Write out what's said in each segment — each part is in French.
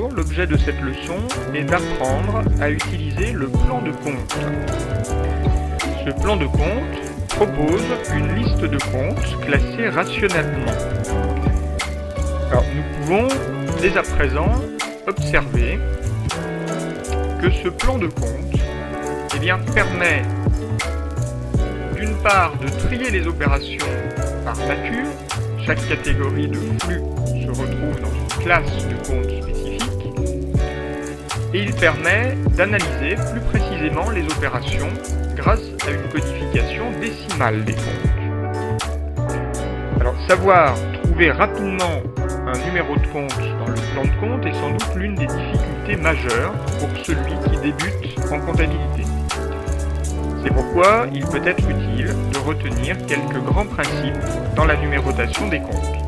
jour, l'objet de cette leçon est d'apprendre à utiliser le plan de compte. Ce plan de compte propose une liste de comptes classés rationnellement. Alors, nous pouvons dès à présent observer que ce plan de compte permet d'une part de trier les opérations par nature. Chaque catégorie de flux se retrouve dans une classe de compte spécifique et il permet d'analyser plus précisément les opérations grâce à une codification décimale des comptes. Alors, savoir trouver rapidement un numéro de compte dans le plan de compte est sans doute l'une des difficultés majeures pour celui qui débute en comptabilité. C'est pourquoi il peut être utile de retenir quelques grands principes dans la numérotation des comptes.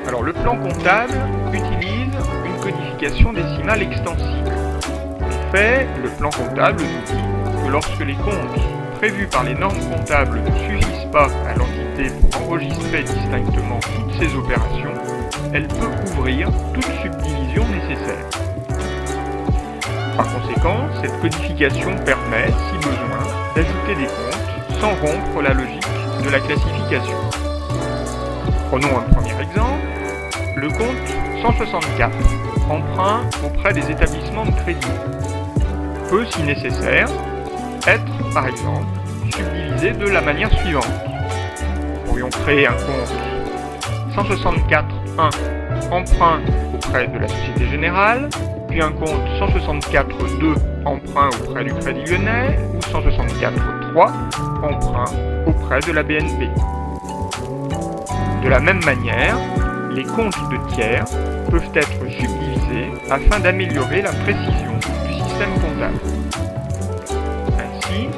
Alors, le plan comptable utilise une codification décimale extensible. En fait, le plan comptable nous dit que lorsque les comptes prévus par les normes comptables ne suffisent pas à l'entité pour enregistrer distinctement toutes ces opérations, elle peut couvrir toute subdivision nécessaire. Par conséquent, cette codification permet, si besoin, d'ajouter des comptes sans rompre la logique de la classification. Prenons un premier exemple, le compte 164, emprunt auprès des établissements de crédit, peut, si nécessaire, être, par exemple, subdivisé de la manière suivante. Nous pourrions créer un compte 164.1 emprunt auprès de la Société Générale, puis un compte 164.2 emprunt auprès du Crédit Lyonnais, ou 164.3 emprunt auprès de la BNP. De la même manière, les comptes de tiers peuvent être subdivisés afin d'améliorer la précision du système comptable. Ainsi,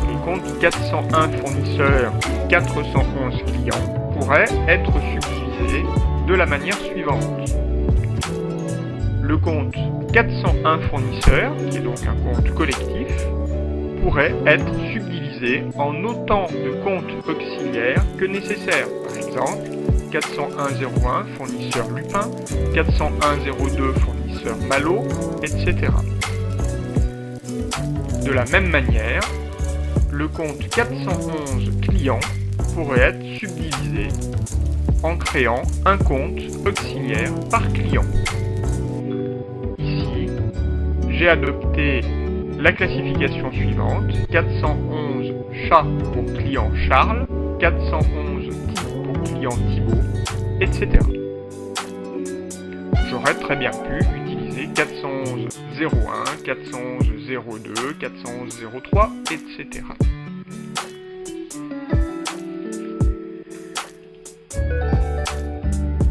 les comptes 401 fournisseurs et 411 clients pourraient être subdivisés de la manière suivante. Le compte 401 fournisseurs, qui est donc un compte collectif, pourrait être subdivisé en autant de comptes auxiliaires que nécessaire. Par exemple, 401.01 fournisseur Lupin, 401.02 fournisseur Malo, etc. De la même manière, le compte 411 clients pourrait être subdivisé en créant un compte auxiliaire par client. Ici, j'ai adopté la classification suivante, 411 chat pour client Charles, 411 Thibaut pour client Thibaut, etc. J'aurais très bien pu utiliser 411.01, 411.02, 411.03, etc.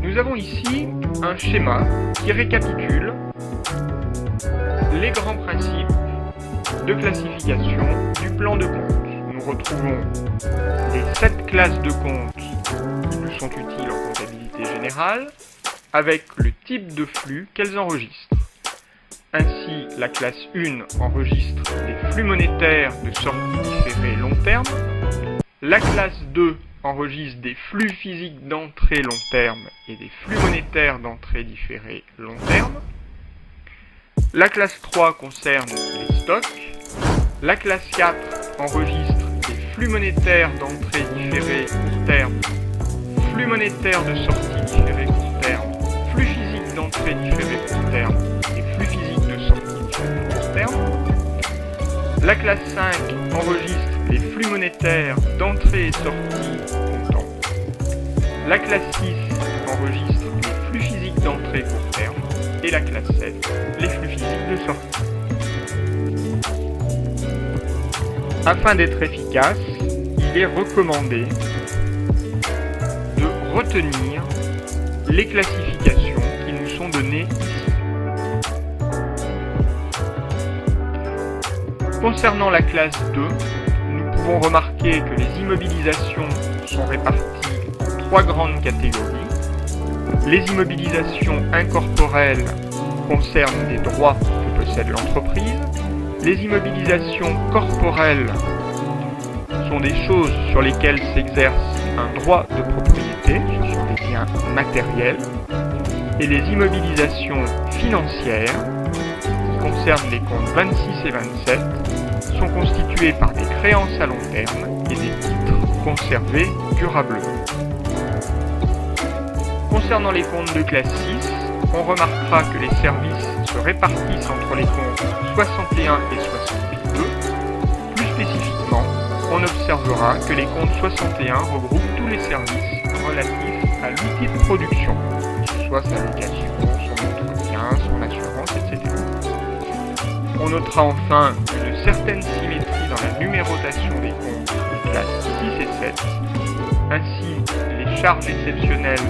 Nous avons ici un schéma qui récapitule les grands principes de classification du plan de compte. Nous retrouvons les 7 classes de comptes qui nous sont utiles en comptabilité générale, avec le type de flux qu'elles enregistrent. Ainsi, la classe 1 enregistre des flux monétaires de sortie différée long terme, la classe 2 enregistre des flux physiques d'entrée long terme et des flux monétaires d'entrée différée long terme, la classe 3 concerne les stocks, la classe 4 enregistre des flux monétaires d'entrée différée court terme, flux monétaires de sortie différée court terme, flux physiques d'entrée différée court terme et flux physiques de sortie différée court terme. La classe 5 enregistre les flux monétaires d'entrée et sortie comptant. La classe 6 enregistre les flux physiques d'entrée court terme. Et la classe 7, les flux physiques de sortie. Afin d'être efficace, il est recommandé de retenir les classifications qui nous sont données ici. Concernant la classe 2, nous pouvons remarquer que les immobilisations sont réparties en 3 grandes catégories. Les immobilisations incorporelles concernent des droits que possède l'entreprise. Les immobilisations corporelles sont des choses sur lesquelles s'exerce un droit de propriété, ce sont des biens matériels, et les immobilisations financières, qui concernent les comptes 26 et 27, sont constituées par des créances à long terme et des titres conservés durablement. Concernant les comptes de classe 6, on remarquera que les services se répartissent entre les comptes 61 et 62. Plus spécifiquement, on observera que les comptes 61 regroupent tous les services relatifs à l'outil de production, que ce soit sa location, son entretien, son assurance, etc. On notera enfin une certaine symétrie dans la numérotation des comptes de classe 6 et 7. Ainsi, les charges exceptionnelles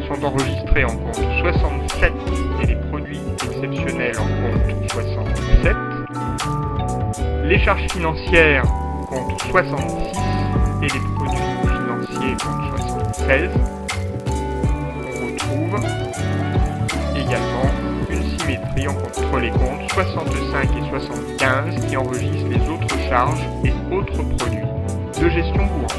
sont enregistrés en compte 67 et les produits exceptionnels en compte 67. Les charges financières comptent 66 et les produits financiers comptent 76. On retrouve également une symétrie entre les comptes 65 et 75 qui enregistrent les autres charges et autres produits de gestion courante.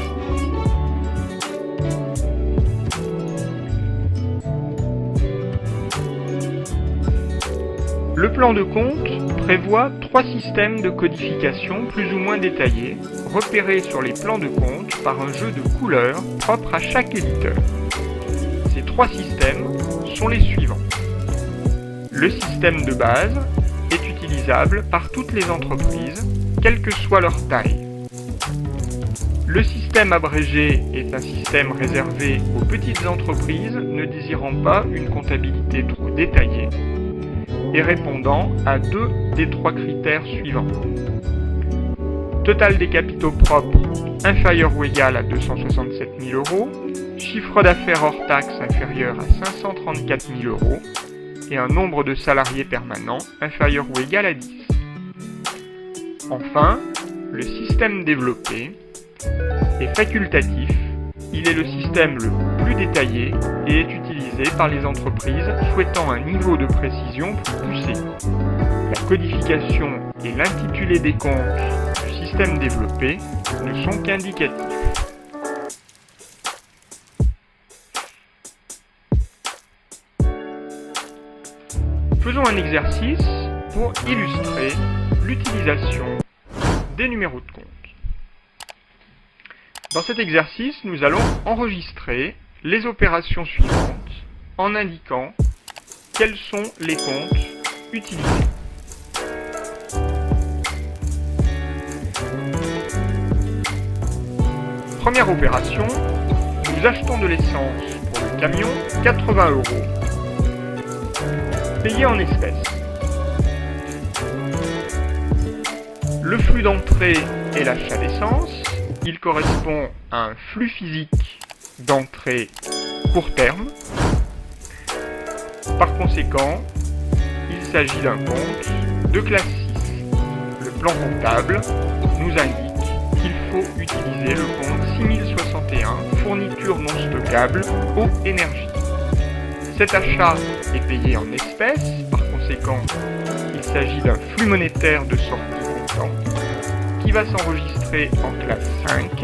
Le plan de compte prévoit 3 systèmes de codification plus ou moins détaillés, repérés sur les plans de compte par un jeu de couleurs propre à chaque éditeur. Ces 3 systèmes sont les suivants. Le système de base est utilisable par toutes les entreprises, quelle que soit leur taille. Le système abrégé est un système réservé aux petites entreprises ne désirant pas une comptabilité trop détaillée et répondant à 2 des 3 critères suivants. Total des capitaux propres inférieur ou égal à 267 000 €, chiffre d'affaires hors taxe inférieur à 534 000 € et un nombre de salariés permanents inférieur ou égal à 10. Enfin, le système développé est facultatif. Il est le système le plus détaillé et est utilisé par les entreprises souhaitant un niveau de précision plus poussé. La codification et l'intitulé des comptes du système développé ne sont qu'indicatifs. Faisons un exercice pour illustrer l'utilisation des numéros de compte. Dans cet exercice, nous allons enregistrer les opérations suivantes en indiquant quels sont les comptes utilisés. Première opération, nous achetons de l'essence pour le camion 80 €, payé en espèces. Le flux d'entrée est l'achat d'essence. Il correspond à un flux physique d'entrée court terme. Par conséquent, il s'agit d'un compte de classe 6. Le plan comptable nous indique qu'il faut utiliser le compte 6061, fourniture non stockable, eau, énergie. Cet achat est payé en espèces, par conséquent, il s'agit d'un flux monétaire de sortie comptant qui va s'enregistrer en classe 5.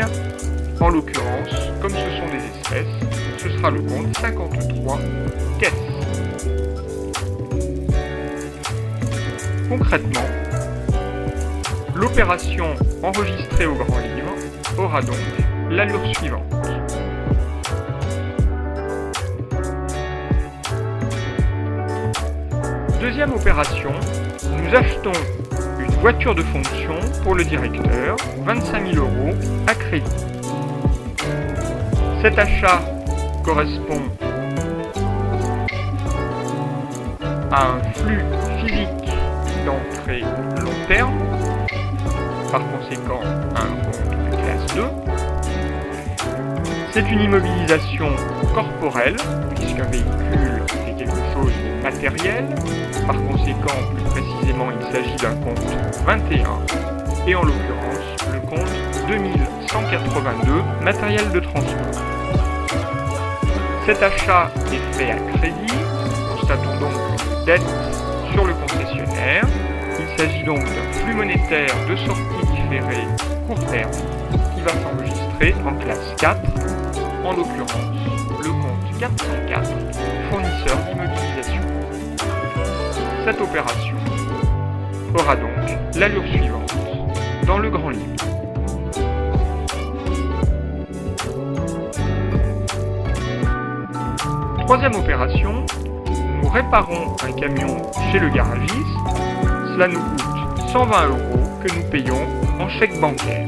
En l'occurrence, comme ce sont des espèces, ce sera le compte 53 caisses. Concrètement, l'opération enregistrée au grand livre aura donc l'allure suivante. Deuxième opération, nous achetons une voiture de fonction pour le directeur, 25 000 € à crédit. Cet achat correspond à un flux physique d'entrée long terme, par conséquent à un compte de classe 2. C'est une immobilisation corporelle, puisqu'un véhicule est quelque chose de matériel. Par conséquent, plus précisément, il s'agit d'un compte 21, et en l'occurrence, le compte 2182, matériel de transport. Cet achat est fait à crédit, constatons donc une dette sur le concessionnaire. Il s'agit donc d'un flux monétaire de sortie différée court terme va s'enregistrer en classe 4, en l'occurrence le compte 404, fournisseur d'immobilisation. Cette opération aura donc l'allure suivante dans le grand livre. Troisième opération, nous réparons un camion chez le garagiste. Cela nous coûte 120 € que nous payons en chèque bancaire.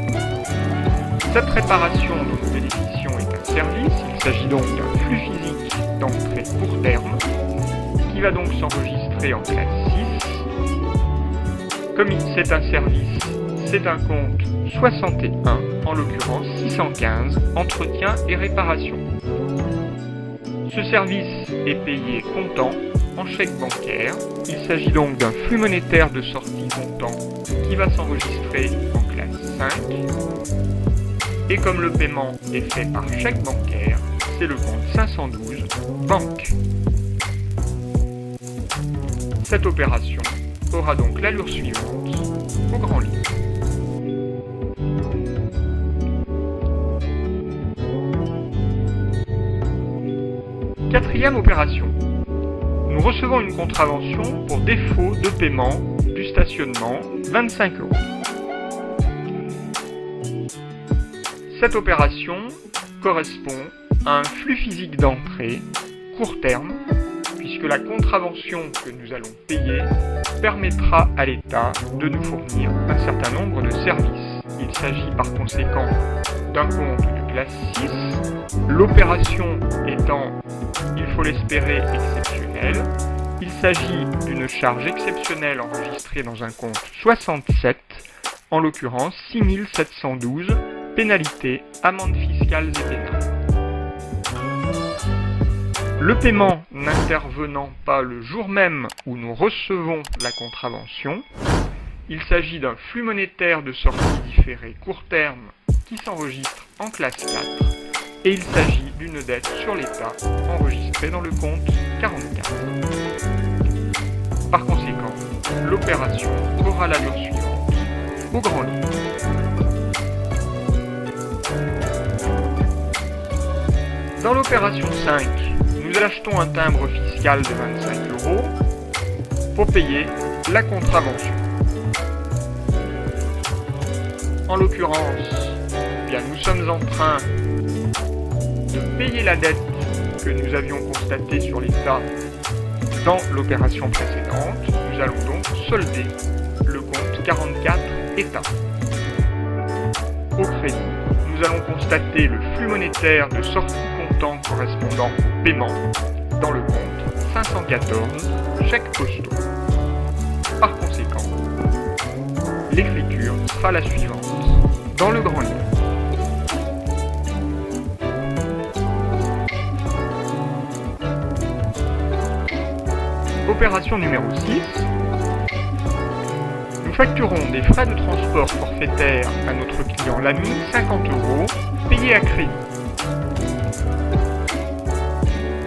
Cette réparation dont nous bénéficions est un service. Il s'agit donc d'un flux physique d'entrée court terme qui va donc s'enregistrer en classe 6. Comme c'est un service, c'est un compte 61, en l'occurrence 615, entretien et réparation. Ce service est payé comptant en chèque bancaire. Il s'agit donc d'un flux monétaire de sortie comptant qui va s'enregistrer en classe 5. Et comme le paiement est fait par chèque bancaire, c'est le compte 512 banque. Cette opération aura donc l'allure suivante au grand livre. Quatrième opération. Nous recevons une contravention pour défaut de paiement du stationnement, 25 €. Cette opération correspond à un flux physique d'entrée court terme, puisque la contravention que nous allons payer permettra à l'État de nous fournir un certain nombre de services. Il s'agit par conséquent d'un compte de classe 6, l'opération étant, il faut l'espérer, exceptionnelle. Il s'agit d'une charge exceptionnelle enregistrée dans un compte 67, en l'occurrence 6712, pénalités, amendes fiscales et pénales. Le paiement n'intervenant pas le jour même où nous recevons la contravention, il s'agit d'un flux monétaire de sortie différée court terme qui s'enregistre en classe 4 et il s'agit d'une dette sur l'État enregistrée dans le compte 44. Par conséquent, l'opération aura l'allure suivante au grand livre. Dans l'opération 5, nous achetons un timbre fiscal de 25 € pour payer la contravention. En l'occurrence, nous sommes en train de payer la dette que nous avions constatée sur l'État dans l'opération précédente. Nous allons donc solder le compte 44 État. Au crédit, nous allons constater le flux monétaire de sortie comptant correspondant au paiement dans le compte 514 chèques postaux. Par conséquent, l'écriture sera la suivante dans le grand livre. Opération numéro 6. Nous facturons des frais de transport forfaitaires à notre client l'ami, 50 € payés à crédit.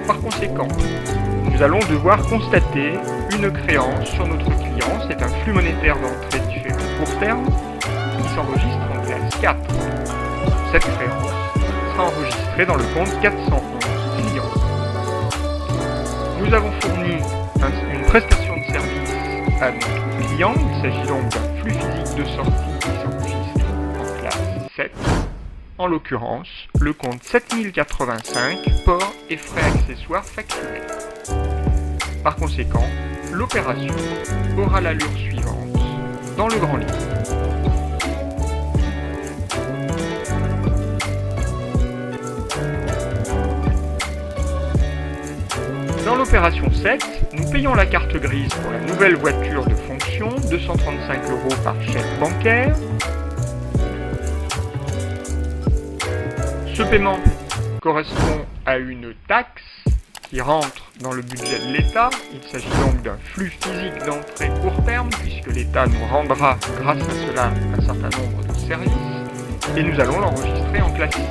Par conséquent, nous allons devoir constater une créance sur notre client. C'est un flux monétaire d'entrée différé court terme qui s'enregistre en classe 4. Cette créance sera enregistrée dans le compte 411 clients. Nous avons fourni une prestation de service à notre client. Il s'agit donc d'un flux physique de sortie qui s'enregistre en classe 7. En l'occurrence, le compte 7085, port et frais accessoires facturés. Par conséquent, l'opération aura l'allure suivante dans le grand livre. Dans l'opération 7, nous payons la carte grise pour la nouvelle voiture de fonction, 235 € par chèque bancaire. Ce paiement correspond à une taxe qui rentre dans le budget de l'État. Il s'agit donc d'un flux physique d'entrée court terme, puisque l'État nous rendra, grâce à cela, un certain nombre de services. Et nous allons l'enregistrer en classe 6,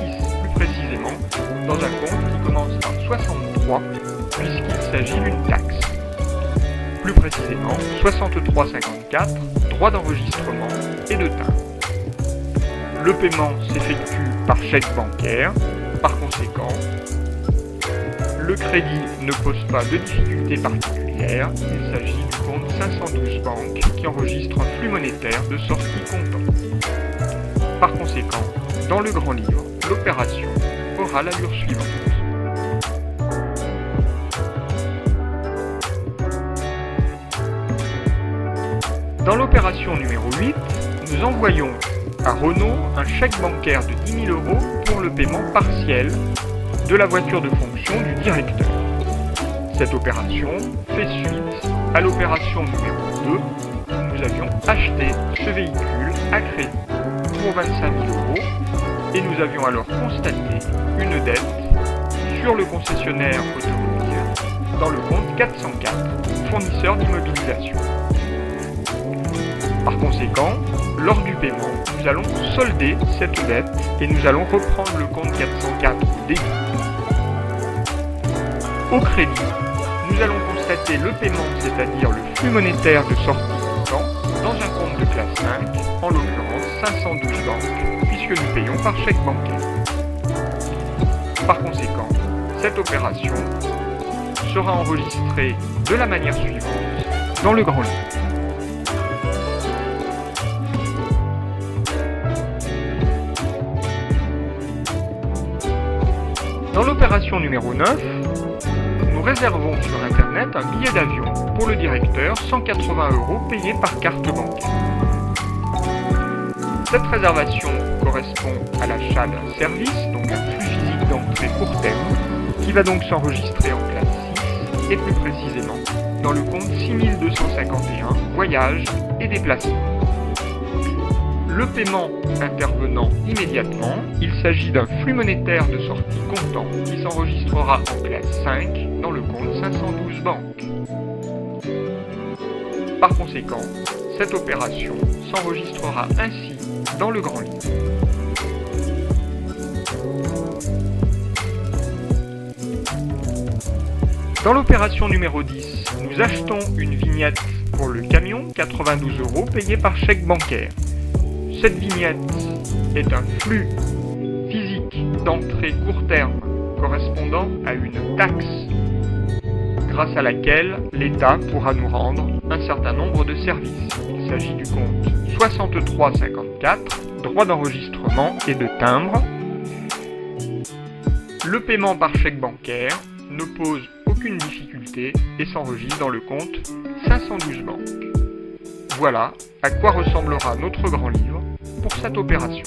plus précisément, dans un compte qui commence par 63, puisqu'il s'agit d'une taxe. Plus précisément, 63,54, droit d'enregistrement et de timbre. le paiement s'effectue par chèque bancaire. Par conséquent, le crédit ne pose pas de difficultés particulières. Il s'agit du compte 512 banque qui enregistre un flux monétaire de sortie comptant. Par conséquent, dans le grand livre, l'opération aura l'allure suivante. Dans l'opération numéro 8, nous envoyons à Renault un chèque bancaire de 10 000 € pour le paiement partiel de la voiture de fonction du directeur. Cette opération fait suite à l'opération numéro 2 où nous avions acheté ce véhicule à crédit pour 25 000 € et nous avions alors constaté une dette sur le concessionnaire automobile dans le compte 404, fournisseur d'immobilisation. Par conséquent, lors du paiement, nous allons solder cette dette et nous allons reprendre le compte 404 débit. Au crédit, nous allons constater le paiement, c'est-à-dire le flux monétaire de sortie comptant, dans un compte de classe 5, en l'occurrence 512 banques, puisque nous payons par chèque bancaire. Par conséquent, cette opération sera enregistrée de la manière suivante dans le grand livre. Dans l'opération numéro 9, nous réservons sur Internet un billet d'avion pour le directeur, 180 € payés par carte bancaire. Cette réservation correspond à l'achat d'un service, donc un flux physique d'entrée court terme, qui va donc s'enregistrer en classe 6 et plus précisément dans le compte 6251, voyages et déplacements. Le paiement intervenant immédiatement, il s'agit d'un flux monétaire de sortie comptant qui s'enregistrera en classe 5 dans le compte 512 banques. Par conséquent, cette opération s'enregistrera ainsi dans le grand livre. Dans l'opération numéro 10, nous achetons une vignette pour le camion, 92 € payé par chèque bancaire. Cette vignette est un flux physique d'entrée court terme correspondant à une taxe grâce à laquelle l'État pourra nous rendre un certain nombre de services. Il s'agit du compte 6354, droit d'enregistrement et de timbre. Le paiement par chèque bancaire ne pose aucune difficulté et s'enregistre dans le compte 512 banques. Voilà à quoi ressemblera notre grand livre pour cette opération.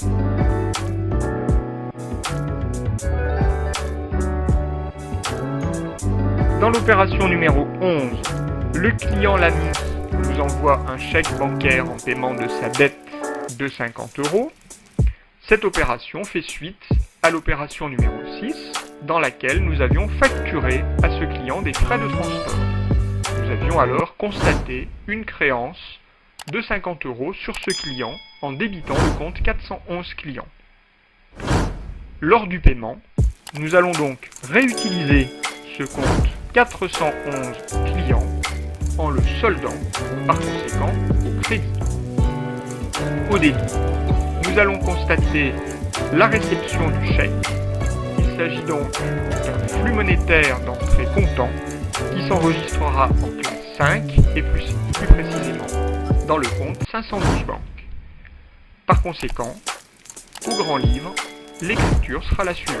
Dans l'opération numéro 11, le client l'ami nous envoie un chèque bancaire en paiement de sa dette de 50 €. Cette opération fait suite à l'opération numéro 6, dans laquelle nous avions facturé à ce client des frais de transport. Nous avions alors constaté une créance de 50 € sur ce client en débitant le compte 411 clients. Lors du paiement, nous allons donc réutiliser ce compte 411 clients en le soldant par conséquent au crédit. Au débit, nous allons constater la réception du chèque. Il s'agit donc d'un flux monétaire d'entrée comptant qui s'enregistrera en classe 5 et plus précisément dans le compte 512 banques. Par conséquent, au grand livre, l'écriture sera la suivante.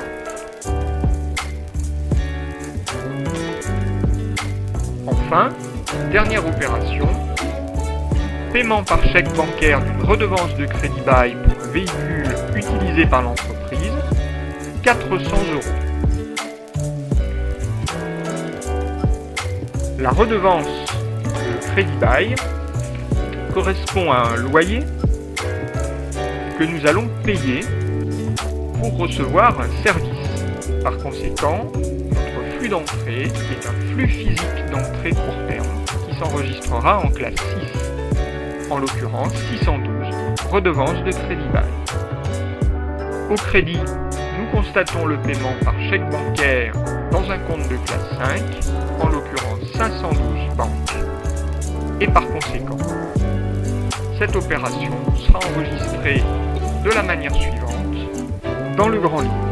Enfin, dernière opération, paiement par chèque bancaire d'une redevance de crédit bail pour un véhicule utilisé par l'entreprise, 400 €. La redevance de crédit bail correspond à un loyer que nous allons payer pour recevoir un service. Par conséquent, notre flux d'entrée est un flux physique d'entrée court terme qui s'enregistrera en classe 6, en l'occurrence 612, redevance de crédit bail. Au crédit, nous constatons le paiement par chèque bancaire dans un compte de classe 5, en l'occurrence 512 banques. Et par conséquent, cette opération sera enregistrée de la manière suivante. Dans le grand livre,